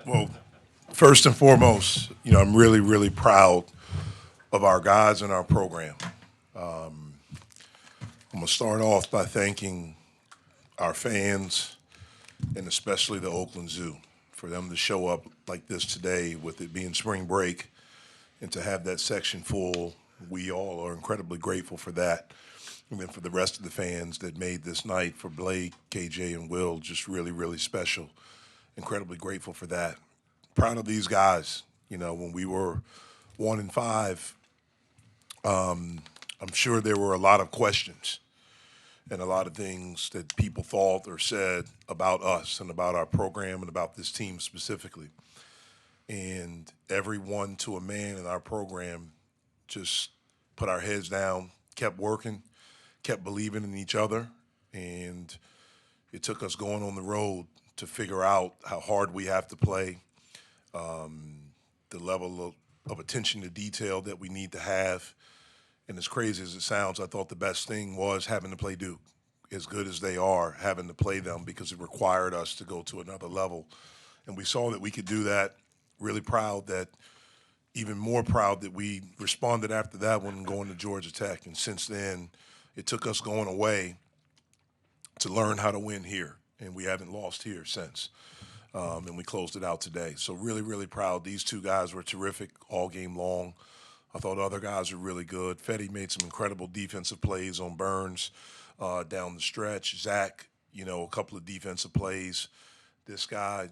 Well, first and foremost, I'm really, really proud of our guys and our program. I'm going to start off by thanking our fans and especially the Oakland Zoo for them to show up like this today with it being spring break and to have that section full. We all are incredibly grateful for that. And then for the rest of the fans that made this night, for Blake, KJ, and Will, just really, really special. Incredibly grateful for that. Proud of these guys. When we were 1-5, I'm sure there were a lot of questions and a lot of things that people thought or said about us and about our program and about this team specifically. And everyone to a man in our program just put our heads down, kept working, kept believing in each other, and it took us going on the road to figure out how hard we have to play, the level of attention to detail that we need to have. And as crazy as it sounds, I thought the best thing was having to play Duke. As good as they are, having to play them because it required us to go to another level. And we saw that we could do that. Really proud that, even more proud that we responded after that one going to Georgia Tech. And since then, it took us going away to learn how to win here. And we haven't lost here since. And we closed it out today. So really, really proud. These two guys were terrific all game long. I thought other guys were really good. Fetty made some incredible defensive plays on Burns down the stretch. Zach, a couple of defensive plays. This guy,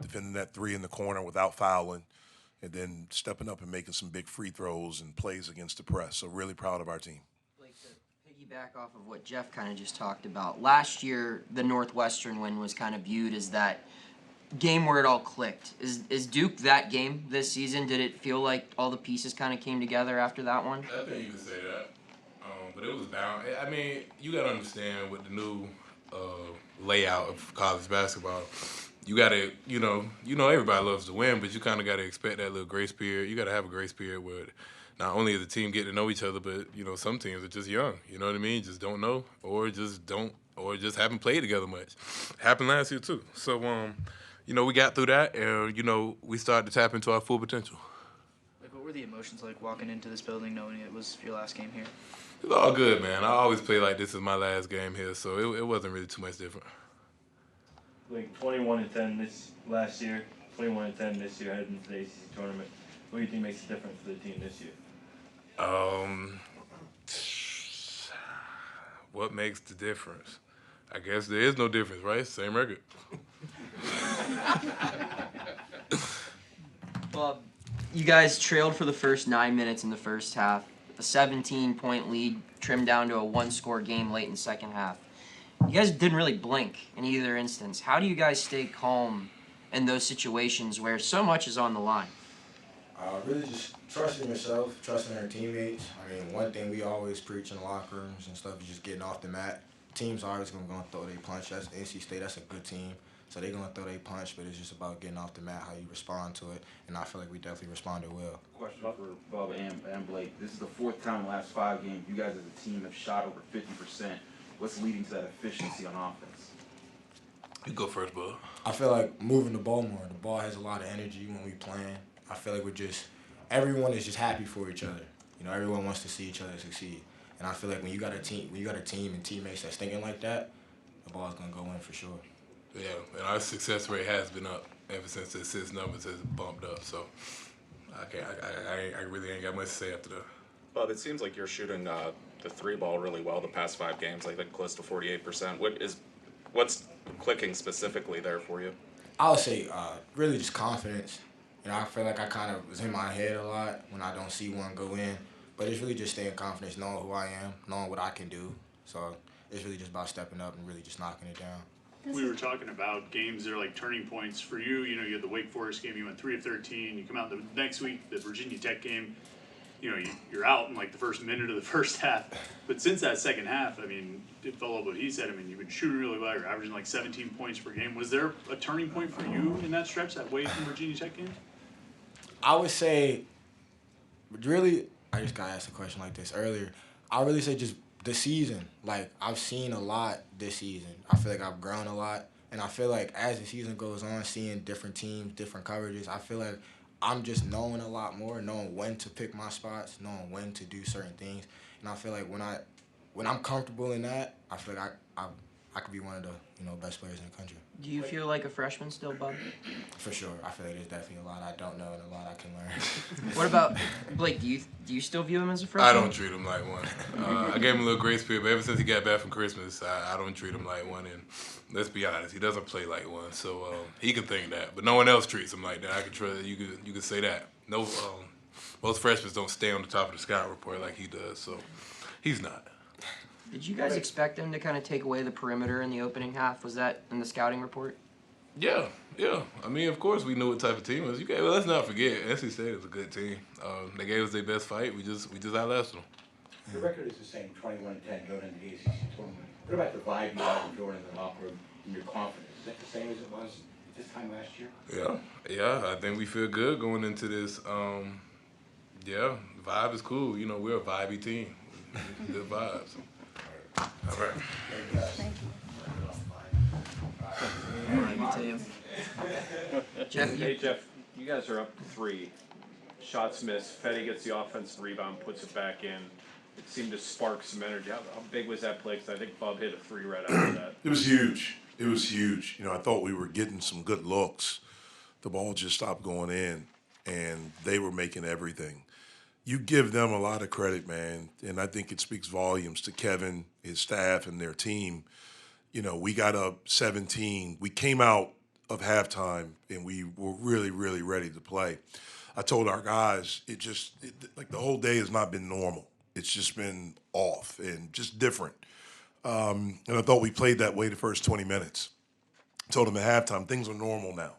defending that three in the corner without fouling, and then stepping up and making some big free throws and plays against the press. So really proud of our team. Like to piggyback off of what Jeff kind of just talked about, last year the Northwestern win was kind of viewed as that game where it all clicked. Is Duke that game this season? Did it feel like all the pieces kind of came together after that one? I think you could say that. But it was bound. I mean, you got to understand with the new layout of college basketball, you got to, everybody loves to win, but you kind of got to expect that little grace period. You got to have a grace period where not only is the team getting to know each other, but, some teams are just young. You know what I mean? Just don't know or just haven't played together much. Happened last year, too. So, we got through that, and, we started to tap into our full potential. Like, what were the emotions like walking into this building knowing it was your last game here? It's all good, man. I always play like this is my last game here, so it wasn't really too much different. Like 21-10 this last year, 21-10 this year heading into the ACC tournament. What do you think makes a difference for the team this year? What makes the difference? I guess there is no difference, right? Same record. Well, you guys trailed for the first 9 minutes in the first half. A 17-point lead trimmed down to a one-score game late in the second half. You guys didn't really blink in either instance. How do you guys stay calm in those situations where so much is on the line? Really just trusting yourself, trusting our teammates. I mean, one thing we always preach in the locker rooms and stuff is just getting off the mat. Teams are always going to throw their punch. That's NC State. That's a good team. So they're going to throw their punch, but it's just about getting off the mat, how you respond to it. And I feel like we definitely responded well. Question for Bubba and Blake. This is the fourth time in the last 5 games you guys as a team have shot over 50%. What's leading to that efficiency on offense? You go first, bud. I feel like moving the ball more. The ball has a lot of energy when we playing. I feel like everyone is just happy for each other. Everyone wants to see each other succeed. And I feel like when you got a team and teammates that's thinking like that, the ball's gonna go in for sure. Yeah, and our success rate has been up ever since the assist numbers has bumped up. So I really ain't got much to say after that. Bob, it seems like you're shooting the three ball really well the past 5 games. I think close to 48%. What's clicking specifically there for you? I would say really just confidence. I feel like I kind of was in my head a lot when I don't see one go in. But it's really just staying confident, knowing who I am, knowing what I can do. So it's really just about stepping up and really just knocking it down. We were talking about games that are like turning points for you. You had the Wake Forest game, you went 3 of 13. You come out the next week, the Virginia Tech game, you're out in like the first minute of the first half. But since that second half, I mean, to follow up what he said, I mean, you've been shooting really well. You're averaging like 17 points per game. Was there a turning point for you in that stretch, that Wake and Virginia Tech game? I would say, really, I just got asked a question like this earlier. I really say just the season. Like, I've seen a lot this season. I feel like I've grown a lot, And I feel like as the season goes on, seeing different teams, different coverages, I feel like I'm just knowing a lot more, knowing when to pick my spots, knowing when to do certain things. And I feel like when I'm comfortable in that, I feel like I could be one of the best players in the country. Do you feel like a freshman still, Bub? For sure. I feel like there's definitely a lot I don't know and a lot I can learn. What about Blake? Do you still view him as a freshman? I don't treat him like one. I gave him a little grace period, but ever since he got back from Christmas, I don't treat him like one. And let's be honest, he doesn't play like one, so he can think that. But no one else treats him like that. I can trust you could say that. No, most freshmen don't stay on the top of the scout report like he does, so he's not. Did you guys expect him to kind of take away the perimeter in the opening half? Was that in the scouting report? Yeah. I mean, of course, we knew what type of team it was. Well, let's not forget, NC State is a good team. They gave us their best fight. We just outlasted them. The record is the same, 21-10 going into the ACC tournament. What about the vibe you have with Jordan in the locker room and your confidence? Is that the same as it was this time last year? Yeah. I think we feel good going into this. The vibe is cool. We're a vibey team. Good vibes. All right. Thank you. Hey, Jeff, you guys are up 3. Shots missed. Fetty gets the offensive rebound, puts it back in. It seemed to spark some energy. How big was that play? Because I think Bub hit a 3 right after that. It was huge. I thought we were getting some good looks. The ball just stopped going in, and they were making everything. You give them a lot of credit, man, and I think it speaks volumes to Kevin, his staff, and their team. We got up 17. We came out of halftime, and we were really, really ready to play. I told our guys, like the whole day has not been normal. It's just been off and just different. And I thought we played that way the first 20 minutes. I told them at halftime, things are normal now.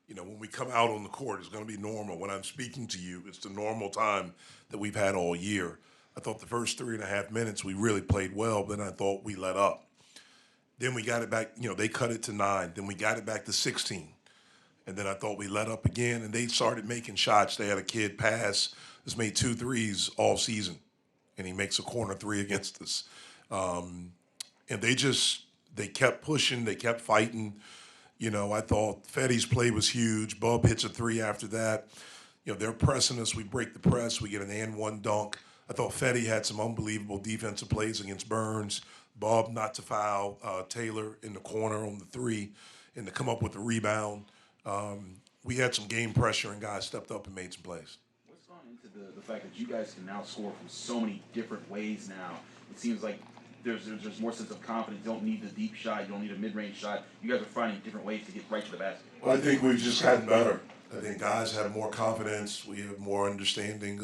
When we come out on the court, it's going to be normal. When I'm speaking to you, it's the normal time that we've had all year. I thought the first 3.5 minutes we really played well, then I thought we let up. Then we got it back, they cut it to 9. Then we got it back to 16. And then I thought we let up again, and they started making shots. They had a kid pass that's made 2 threes all season, and he makes a corner 3 against us. And they kept pushing, they kept fighting. I thought Fetty's play was huge. Bub hits a 3 after that. They're pressing us. We break the press. We get an and-one dunk. I thought Fetty had some unbelievable defensive plays against Burns. Bub not to foul Taylor in the corner on the 3 and to come up with the rebound. We had some game pressure, and guys stepped up and made some plays. What's gone into the fact that you guys can now score from so many different ways now? It seems like there's more sense of confidence. You don't need the deep shot. You don't need a mid-range shot. You guys are finding different ways to get right to the basket. Well, I think we've just gotten better. I think guys have more confidence. We have more understanding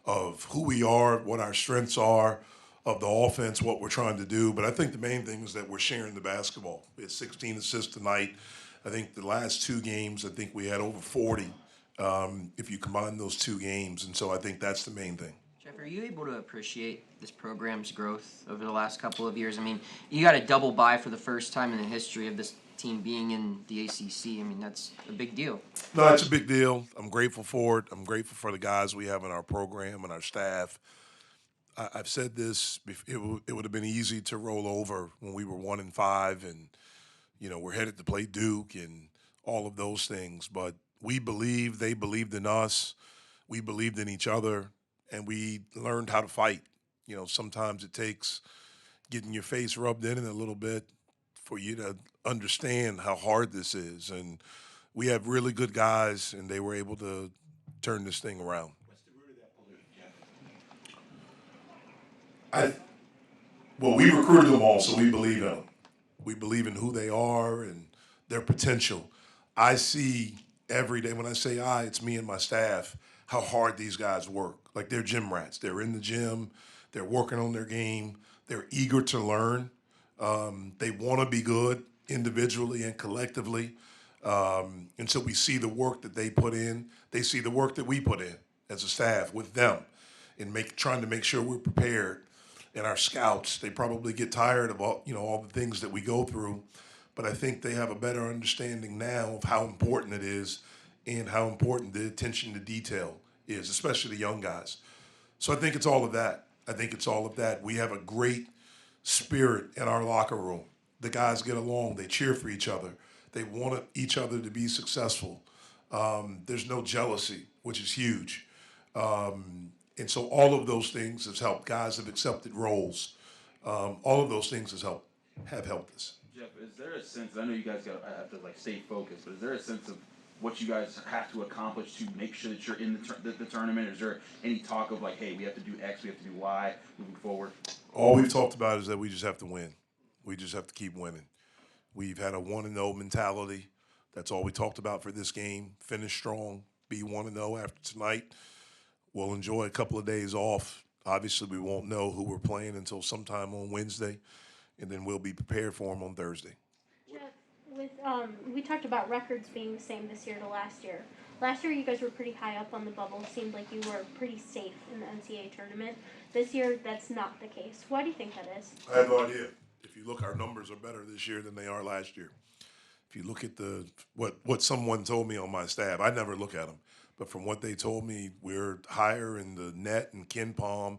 of who we are, what our strengths are, of the offense, what we're trying to do. But I think the main thing is that we're sharing the basketball. We had 16 assists tonight. I think the last 2 games, I think we had over 40 if you combine those 2 games. And so I think that's the main thing. Jeff, are you able to appreciate this program's growth over the last couple of years? I mean, you got a double bye for the first time in the history of this team being in the ACC. I mean, that's a big deal. No, it's a big deal. I'm grateful for it. I'm grateful for the guys we have in our program and our staff. I've said this, it would have been easy to roll over when we were 1-5 and, we're headed to play Duke and all of those things. But we believed, they believed in us, we believed in each other, and we learned how to fight. Sometimes it takes getting your face rubbed in it a little bit for you to understand how hard this is. And we have really good guys, and they were able to turn this thing around. What's the root of that belief, Jeff? We recruited them all, so we believe in them. We believe in who they are and their potential. I see every day, when I say it's me and my staff, how hard these guys work. Like, they're gym rats. They're in the gym. They're working on their game. They're eager to learn. They want to be good individually and collectively. And so we see the work that they put in. They see the work that we put in as a staff with them and trying to make sure we're prepared. And our scouts, they probably get tired of all the things that we go through. But I think they have a better understanding now of how important it is and how important the attention to detail is, especially the young guys. So I think it's all of that. We have a great spirit in our locker room. the guys get along. They cheer for each other. They want each other to be successful. There's no jealousy, which is huge. And so all of those things has helped. Guys have accepted roles. All of those things have helped us. Jeff, is there a sense? I know you guys have to like stay focused, but is there a sense of what you guys have to accomplish to make sure that you're in the tournament? Is there any talk of like, hey, we have to do X, we have to do Y moving forward? All we've talked about is that we just have to win. We just have to keep winning. We've had a 1-0 mentality. That's all we talked about for this game. Finish strong, be 1-0 after tonight. We'll enjoy a couple of days off. Obviously, we won't know who we're playing until sometime on Wednesday, and then we'll be prepared for them on Thursday. Jeff, we talked about records being the same this year to last year. Last year, you guys were pretty high up on the bubble. It seemed like you were pretty safe in the NCAA tournament. This year, that's not the case. Why do you think that is? I have no idea. If you look, our numbers are better this year than they are last year. If you look at what someone told me on my staff, I never look at them, but from what they told me, we're higher in the net and Ken Palm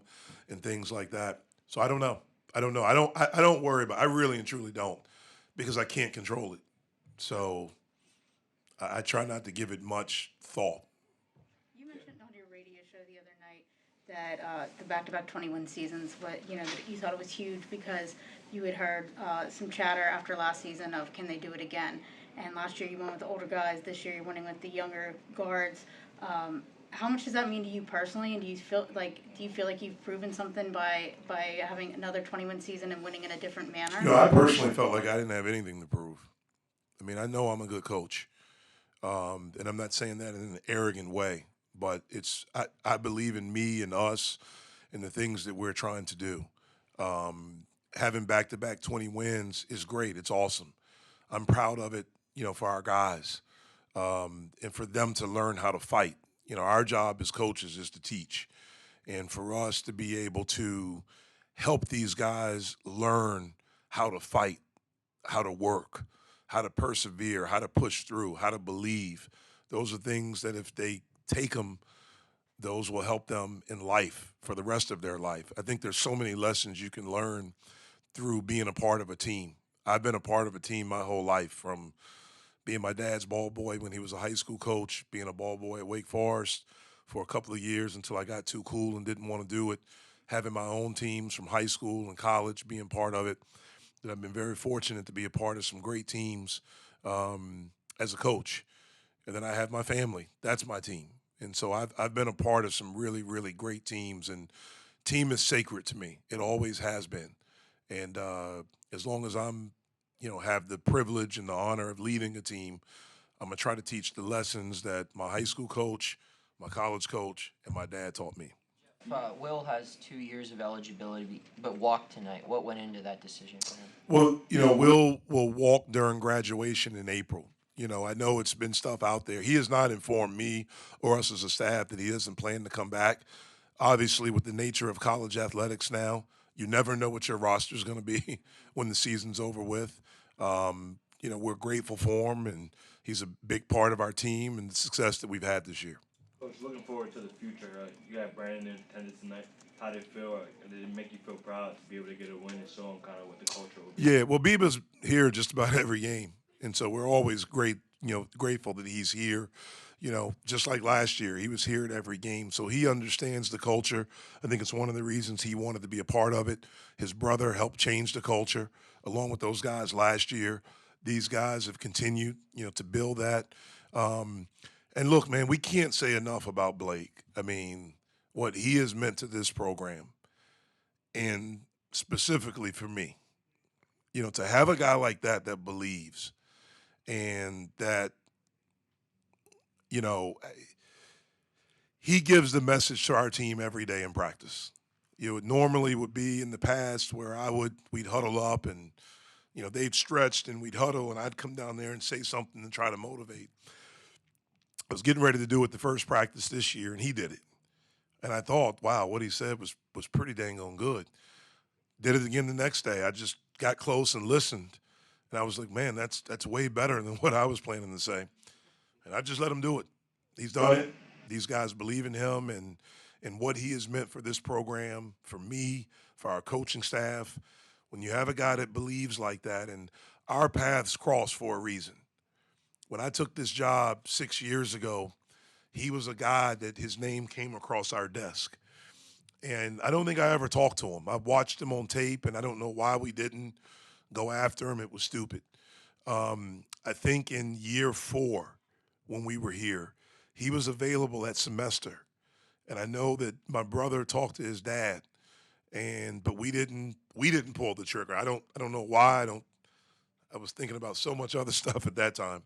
and things like that. So I don't know. I don't worry about it. I really and truly don't, because I can't control it. So I try not to give it much thought. You mentioned on your radio show the other night that the back-to-back 21 seasons, but that you thought it was huge because you had heard some chatter after last season of can they do it again? And last year you went with the older guys. This year you're winning with the younger guards. How much does that mean to you personally? And do you feel like you've proven something by having another 21 season and winning in a different manner? I personally felt like I didn't have anything to prove. I mean, I know I'm a good coach, and I'm not saying that in an arrogant way, but I believe in me and us and the things that we're trying to do. Having back-to-back 20 wins is great. It's awesome. I'm proud of it, for our guys, and for them to learn how to fight. Our job as coaches is to teach, and for us to be able to help these guys learn how to fight, how to work, how to persevere, how to push through, how to believe. Those are things that if they take them, those will help them in life for the rest of their life. I think there's so many lessons you can learn through being a part of a team. I've been a part of a team my whole life, from being my dad's ball boy when he was a high school coach, being a ball boy at Wake Forest for a couple of years until I got too cool and didn't want to do it, having my own teams from high school and college, being part of it. That I've been very fortunate to be a part of some great teams as a coach. And then I have my family. That's my team. And so I've been a part of some really, really great teams, and team is sacred to me. It always has been. And as long as I'm, have the privilege and the honor of leading a team, I'm going to try to teach the lessons that my high school coach, my college coach, and my dad taught me. Will has 2 years of eligibility, but walked tonight. What went into that decision for him? Well, Will walk during graduation in April. I know it's been stuff out there. He has not informed me or us as a staff that he doesn't plan to come back. Obviously, with the nature of college athletics now, you never know what your roster is going to be when the season's over with. We're grateful for him, and he's a big part of our team and the success that we've had this year. Coach, looking forward to the future. You got Brandon in attendance tonight. How did it feel? Did it make you feel proud to be able to get a win and show him kind of what the culture will be? Yeah, well, Biba's here just about every game, and so we're always grateful that he's here. Just like last year, he was here at every game, so he understands the culture. I think it's one of the reasons he wanted to be a part of it. His brother helped change the culture along with those guys last year. These guys have continued, to build that. And look, man, we can't say enough about Blake. I mean, what he has meant to this program, and specifically for me, to have a guy like that believes, and that, he gives the message to our team every day in practice. It normally would be in the past where we'd huddle up and, they'd stretched and we'd huddle and I'd come down there and say something and try to motivate. I was getting ready to do it the first practice this year, and he did it. And I thought, wow, what he said was pretty dang on good. Did it again the next day. I just got close and listened. And I was like, man, that's way better than what I was planning to say. And I just let him do it. He's done it. These guys believe in him and what he has meant for this program, for me, for our coaching staff. When you have a guy that believes like that, and our paths cross for a reason. When I took this job 6 years ago, he was a guy that his name came across our desk. And I don't think I ever talked to him. I watched him on tape, and I don't know why we didn't go after him. It was stupid. I think in year 4, when we were here, he was available that semester. And I know that my brother talked to his dad, but we didn't pull the trigger. I don't know why. I was thinking about so much other stuff at that time.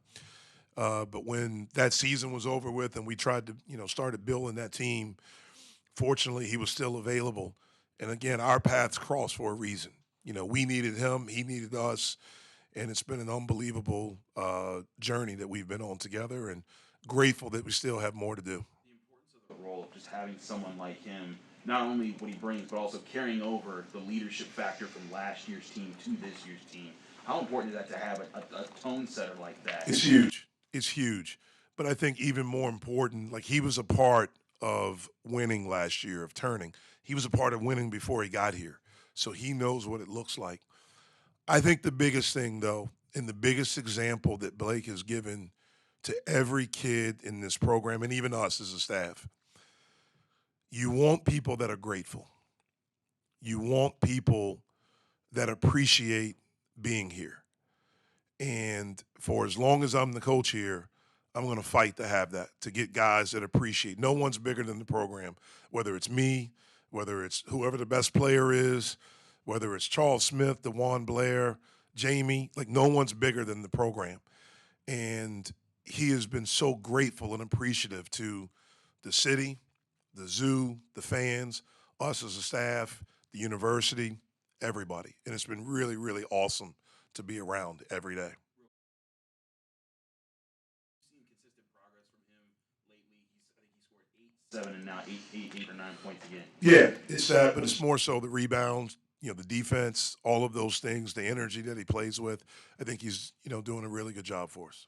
But when that season was over with and we tried to, started building that team, fortunately he was still available. And again, our paths crossed for a reason. We needed him, he needed us, and it's been an unbelievable journey that we've been on together, and grateful that we still have more to do. The importance of the role of just having someone like him, not only what he brings, but also carrying over the leadership factor from last year's team to this year's team. How important is that to have a tone setter like that? It's huge. It's huge. But I think even more important, like he was a part of winning last year, of turning. He was a part of winning before he got here. So he knows what it looks like. I think the biggest thing, though, and the biggest example that Blake has given to every kid in this program, and even us as a staff, you want people that are grateful. You want people that appreciate being here. And for as long as I'm the coach here, I'm going to fight to have that, to get guys that appreciate. No one's bigger than the program, whether it's me, whether it's whoever the best player is, whether it's Charles Smith, DeJuan Blair, Jamie, like no one's bigger than the program. And he has been so grateful and appreciative to the city, the zoo, the fans, us as a staff, the university, everybody. And it's been really, really awesome to be around every day. Seen consistent progress from him lately. I think he scored 8, 7, and now 8 or 9 points again. Yeah, it's that, but it's more so the rebounds, the defense, all of those things, the energy that he plays with. I think he's, doing a really good job for us.